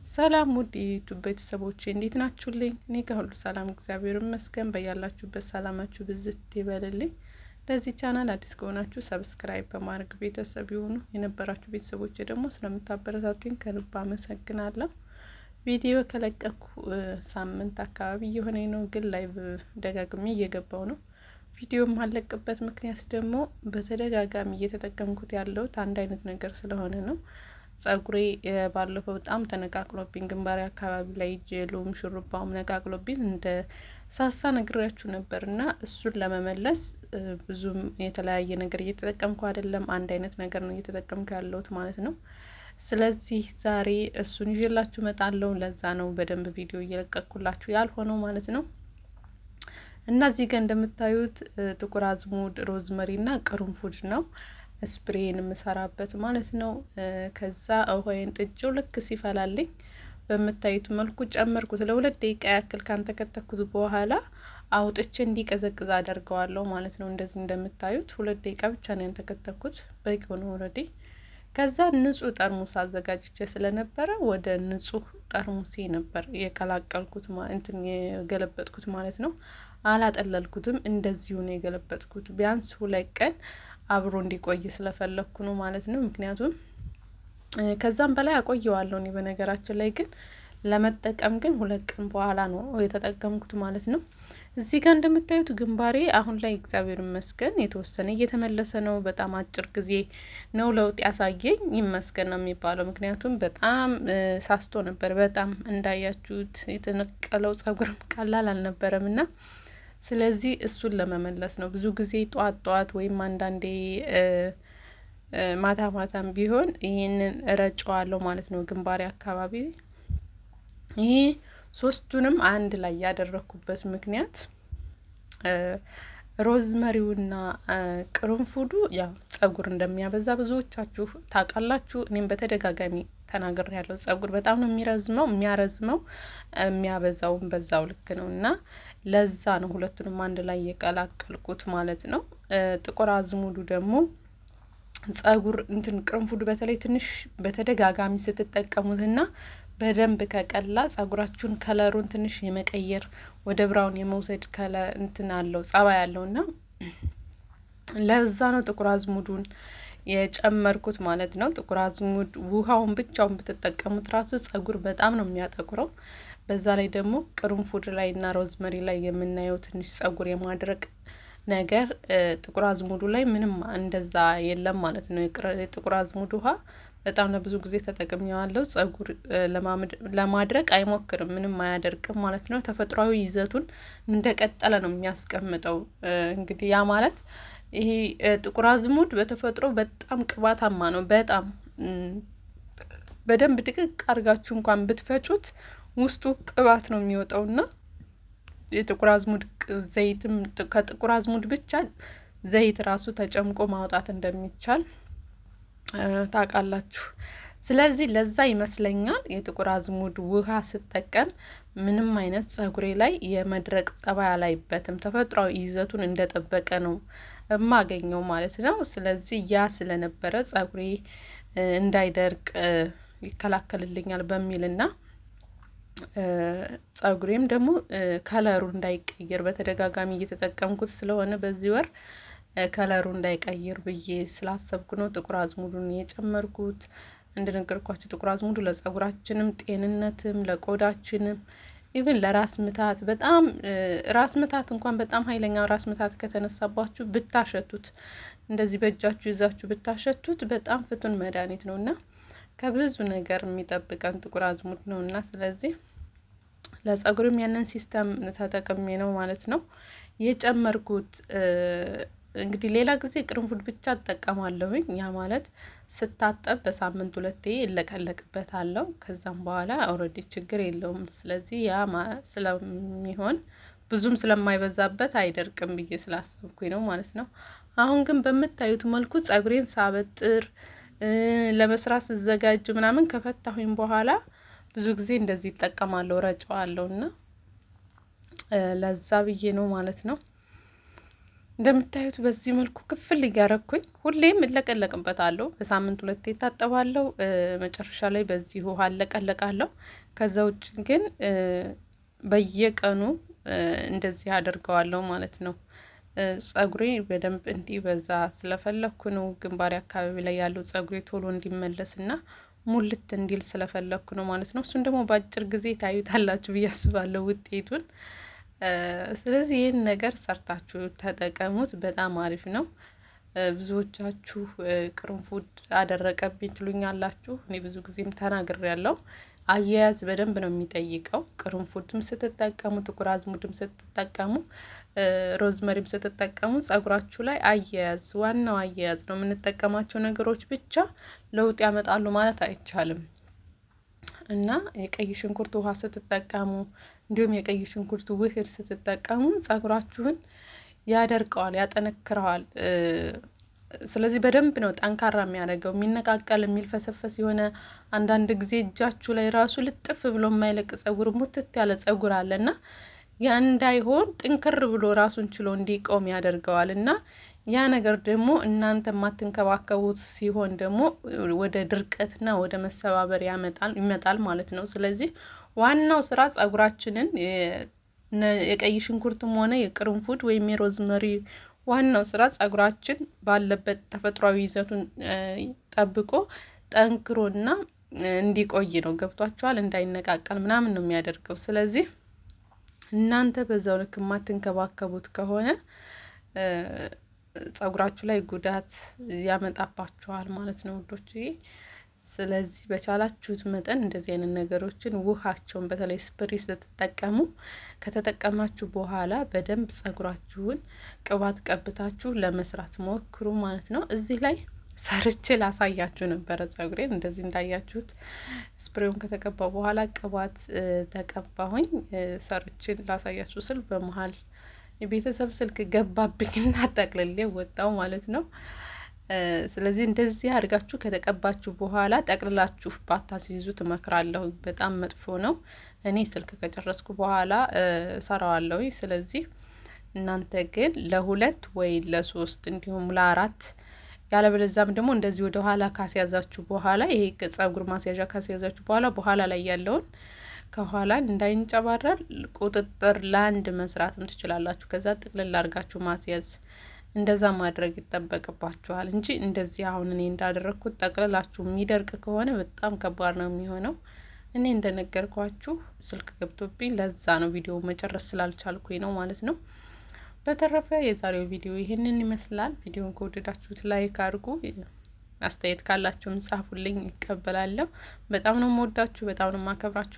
ሰላም ውድ የዩቱብ ቤተሰቦቼ እንዴት ናችሁልኝ? እኔ ከሁሉ ሰላም እግዚአብሔር ይመስገን። በያላችሁበት ሰላማችሁ ብዝት ይበልልኝ። ለዚህ ቻናል አዲስ ከሆናችሁ ሰብስክራይብ በማድረግ ቤተሰብ ይሁኑ። የነበራችሁ ቤተሰቦቼ ደግሞ ስለምታበረታቱኝ ከልብ አመሰግናለሁ። ቪዲዮ ከለቀኩ ሳምንት አካባቢ እየሆነኝ ነው፣ ግን ላይቭ ደጋግሜ እየገባው ነው። ቪዲዮ የማለቅበት ምክንያት ደግሞ በተደጋጋሚ እየተጠቀምኩት ያለሁት አንድ አይነት ነገር ስለሆነ ነው። ጸጉሬ ባለፈው በጣም ተነቃቅሎብኝ ግንባሬ አካባቢ ላይ ጄሉም ሹሩባውም ነቃቅሎብኝ እንደ ሳሳ ነግሬያችሁ ነበር እና እሱን ለመመለስ ብዙም የተለያየ ነገር እየተጠቀምኩ አይደለም። አንድ አይነት ነገር ነው እየተጠቀምኩ ያለሁት ማለት ነው። ስለዚህ ዛሬ እሱን ይዤላችሁ እመጣለሁ። ለዛ ነው በደንብ ቪዲዮ እየለቀኩላችሁ ያልሆነው ማለት ነው። እና እዚህ ጋር እንደምታዩት ጥቁር አዝሙድ፣ ሮዝመሪ እና ቅርንፉድ ነው ስፕሬን የምሰራበት ማለት ነው። ከዛ ውሃዬን ጥጄው ልክ ሲፈላልኝ በምታዩት መልኩ ጨመርኩት። ለ2 ደቂቃ ያክል ካንተከተኩት በኋላ አውጥቼ እንዲቀዘቅዝ አደርገዋለሁ ማለት ነው። እንደዚህ እንደምታዩት 2 ደቂቃ ብቻ ነው ያንተከተኩት፣ በቂ ነው ኦልሬዲ። ከዛ ንጹህ ጠርሙስ አዘጋጅቼ ስለነበረ ወደ ንጹህ ጠርሙሴ ነበር የቀላቀልኩት እንትን የገለበጥኩት ማለት ነው። አላጠለልኩትም፣ እንደዚሁ ነው የገለበጥኩት። ቢያንስ 2 ቀን አብሮ እንዲቆይ ስለፈለኩ ነው ማለት ነው። ምክንያቱም ከዛም በላይ አቆየዋለሁ እኔ በነገራችን ላይ፣ ግን ለመጠቀም ግን 2 ቀን በኋላ ነው የተጠቀምኩት ማለት ነው። እዚህ ጋር እንደምታዩት ግንባሬ አሁን ላይ እግዚአብሔር ይመስገን የተወሰነ እየተመለሰ ነው። በጣም አጭር ጊዜ ነው ለውጥ ያሳየኝ፣ ይመስገን ነው የሚባለው። ምክንያቱም በጣም ሳስቶ ነበር። በጣም እንዳያችሁት የተነቀለው ጸጉርም ቀላል አልነበረም እና ስለዚህ እሱን ለመመለስ ነው ብዙ ጊዜ ጧት ወይም አንዳንዴ ማታ ማታም ቢሆን ይህንን እረጨዋለሁ ማለት ነው ግንባሬ አካባቢ። ይሄ 3ቱንም አንድ ላይ ያደረኩበት ምክንያት ሮዝመሪውና ቅርንፉዱ ያው ጸጉር እንደሚያበዛ ብዙዎቻችሁ ታውቃላችሁ። እኔም በተደጋጋሚ ተናገር ያለው ጸጉር በጣም ነው የሚያረዝመው የሚያበዛውም በዛው ልክ ነው እና ለዛ ነው ሁለቱንም አንድ ላይ የቀላቀልኩት ማለት ነው። ጥቁር አዝሙዱ ደግሞ ጸጉር ቅርንፉዱ በተለይ ትንሽ በተደጋጋሚ ስትጠቀሙትና በደንብ ከቀላ ጸጉራችሁን ከለሩን ትንሽ የመቀየር ወደ ብራውን የመውሰድ እንትን አለው ጸባይ ያለውና ለዛ ነው ጥቁር አዝሙዱን የጨመርኩት ማለት ነው። ጥቁር አዝሙድ ውሃውን ብቻውን ብትጠቀሙት ራሱ ጸጉር በጣም ነው የሚያጠቁረው። በዛ ላይ ደግሞ ቅርንፉድ ላይ እና ሮዝመሪ ላይ የምናየው ትንሽ ጸጉር የማድረቅ ነገር ጥቁር አዝሙዱ ላይ ምንም እንደዛ የለም ማለት ነው። የጥቁር አዝሙድ ውሃ በጣም ለብዙ ጊዜ ተጠቅሜዋለሁ። ጸጉር ለማድረቅ አይሞክርም፣ ምንም አያደርቅም ማለት ነው። ተፈጥሯዊ ይዘቱን እንደቀጠለ ነው የሚያስቀምጠው። እንግዲህ ያ ማለት ይሄ ጥቁር አዝሙድ በተፈጥሮ በጣም ቅባታማ ነው። በጣም በደንብ ድቅቅ አድርጋችሁ እንኳን ብትፈጩት ውስጡ ቅባት ነው የሚወጣውና የጥቁር አዝሙድ ዘይትም ከጥቁር አዝሙድ ብቻ ዘይት ራሱ ተጨምቆ ማውጣት እንደሚቻል ታውቃላችሁ። ስለዚህ ለዛ ይመስለኛል የጥቁር አዝሙድ ውሃ ስጠቀም ምንም አይነት ጸጉሬ ላይ የመድረቅ ጸባይ አላይበትም። ተፈጥሯዊ ይዘቱን እንደጠበቀ ነው የማገኘው ማለት ነው። ስለዚህ ያ ስለነበረ ጸጉሬ እንዳይደርቅ ይከላከልልኛል በሚልና ጸጉሬም ደግሞ ከለሩ እንዳይቀየር በተደጋጋሚ እየተጠቀምኩት ስለሆነ በዚህ ወር ከለሩ እንዳይቀይር ብዬ ስላሰብኩ ነው ጥቁር አዝሙዱን የጨመርኩት። እንደነገርኳችሁ ጥቁር አዝሙዱ ለጸጉራችንም ጤንነትም ለቆዳችንም ኢቭን ለራስ ምታት በጣም ራስ ምታት እንኳን በጣም ኃይለኛ ራስ ምታት ከተነሳባችሁ ብታሸቱት፣ እንደዚህ በእጃችሁ ይዛችሁ ብታሸቱት በጣም ፍቱን መድኃኒት ነውና ከብዙ ነገር የሚጠብቀን ጥቁር አዝሙድ ነውና ስለዚህ ለጸጉርም ያንን ሲስተም ተጠቅሜ ነው ማለት ነው የጨመርኩት። እንግዲህ ሌላ ጊዜ ቅርንፉድ ብቻ እጠቀማለሁኝ። ያ ማለት ስታጠብ በሳምንት 2 እለቀለቅበታለሁ። ከዛም በኋላ ኦልሬዲ ችግር የለውም። ስለዚህ ያ ስለሚሆን ብዙም ስለማይበዛበት አይደርቅም ብዬ ስላሰብኩኝ ነው ማለት ነው። አሁን ግን በምታዩት መልኩ ጸጉሬን ሳበጥር ለመስራት ስዘጋጅ ምናምን ከፈታሁኝ በኋላ ብዙ ጊዜ እንደዚህ እጠቀማለሁ፣ ረጨዋለሁና ለዛ ብዬ ነው ማለት ነው። እንደምታዩት በዚህ መልኩ ክፍል እያረኩኝ ሁሌም እለቀለቅበታለሁ። በሳምንት 2 እታጠባለሁ። መጨረሻ ላይ በዚህ ውሃ እለቀለቃለሁ። ከዛ ውጭ ግን በየቀኑ እንደዚህ አደርገዋለሁ ማለት ነው። ጸጉሬ በደንብ እንዲበዛ ስለፈለኩ ነው። ግንባሬ አካባቢ ላይ ያለው ጸጉሬ ቶሎ እንዲመለስና ሙልት እንዲል ስለፈለኩ ነው ማለት ነው። እሱን ደግሞ በአጭር ጊዜ ታዩታላችሁ ብዬ አስባለሁ ውጤቱን። ስለዚህ ይህን ነገር ሰርታችሁ ተጠቀሙት። በጣም አሪፍ ነው። ብዙዎቻችሁ ቅርንፉድ አደረቀብኝ ትሉኛላችሁ። እኔ ብዙ ጊዜም ተናግሬያለሁ። አያያዝ በደንብ ነው የሚጠይቀው። ቅርንፉድም ስትጠቀሙ፣ ጥቁር አዝሙድም ስትጠቀሙ፣ ሮዝመሪም ስትጠቀሙ ጸጉራችሁ ላይ አያያዝ፣ ዋናው አያያዝ ነው። የምንጠቀማቸው ነገሮች ብቻ ለውጥ ያመጣሉ ማለት አይቻልም። እና የቀይ ሽንኩርት ውሃ ስትጠቀሙ እንዲሁም የቀይ ሽንኩርት ውህድ ስትጠቀሙ ጸጉራችሁን ያደርቀዋል፣ ያጠነክረዋል። ስለዚህ በደንብ ነው ጠንካራ የሚያደርገው። የሚነቃቀል የሚልፈሰፈስ የሆነ አንዳንድ ጊዜ እጃችሁ ላይ ራሱ ልጥፍ ብሎ የማይለቅ ጸጉር፣ ሙትት ያለ ጸጉር አለና ያ እንዳይሆን ጥንክር ብሎ ራሱን ችሎ እንዲቆም ያደርገዋል። እና ያ ነገር ደግሞ እናንተ የማትንከባከቡት ሲሆን ደግሞ ወደ ድርቀትና ወደ መሰባበር ይመጣል ማለት ነው። ስለዚህ ዋናው ስራ ጸጉራችንን የቀይ ሽንኩርትም ሆነ የቅርንፉድ ወይም የሮዝመሪ ዋናው ስራ ጸጉራችን ባለበት ተፈጥሯዊ ይዘቱን ጠብቆ ጠንክሮና እንዲቆይ ነው። ገብቷችኋል? እንዳይነቃቀል ምናምን ነው የሚያደርገው። ስለዚህ እናንተ በዛው ልክ የማትንከባከቡት ከሆነ ጸጉራችሁ ላይ ጉዳት ያመጣባችኋል ማለት ነው ውዶች። ስለዚህ በቻላችሁት መጠን እንደዚህ አይነት ነገሮችን ውሃቸውን በተለይ ስፕሪ ስትጠቀሙ ከተጠቀማችሁ በኋላ በደንብ ጸጉራችሁን ቅባት ቀብታችሁ ለመስራት ሞክሩ ማለት ነው። እዚህ ላይ ሰርቼ ላሳያችሁ ነበረ ጸጉሬን እንደዚህ እንዳያችሁት ስፕሬውን ከተቀባው በኋላ ቅባት ተቀባሁኝ። ሰርቼ ላሳያችሁ ስል በመሀል የቤተሰብ ስልክ ገባብኝና ጠቅልሌ ወጣው ማለት ነው። ስለዚህ እንደዚህ አድርጋችሁ ከተቀባችሁ በኋላ ጠቅልላችሁ ባታስይዙ ትመክራለሁ። በጣም መጥፎ ነው። እኔ ስልክ ከጨረስኩ በኋላ ሰራዋለሁ። ስለዚህ እናንተ ግን ለ2 ወይ ለ3 እንዲሁም ለ4 ያለበለዛም ደግሞ እንደዚህ ወደ ኋላ ካስያዛችሁ በኋላ ይሄ ጸጉር ማስያዣ ካስያዛችሁ በኋላ ላይ ያለውን ከኋላ እንዳይንጨባረር ቁጥጥር ለአንድ መስራትም ትችላላችሁ። ከዛ ጥቅልል አድርጋችሁ ማስያዝ እንደዛ ማድረግ ይጠበቅባችኋል እንጂ እንደዚህ አሁን እኔ እንዳደረግኩት ጠቅልላችሁ የሚደርቅ ከሆነ በጣም ከባድ ነው የሚሆነው። እኔ እንደነገርኳችሁ ስልክ ገብቶብኝ ለዛ ነው ቪዲዮ መጨረስ ስላልቻልኩኝ ነው ማለት ነው። በተረፈ የዛሬው ቪዲዮ ይህንን ይመስላል። ቪዲዮን ከወደዳችሁት ላይክ አድርጉ። አስተያየት ካላችሁም ጻፉልኝ፣ ይቀበላለሁ። በጣም ነው የምወዳችሁ፣ በጣም ነው የማከብራችሁ።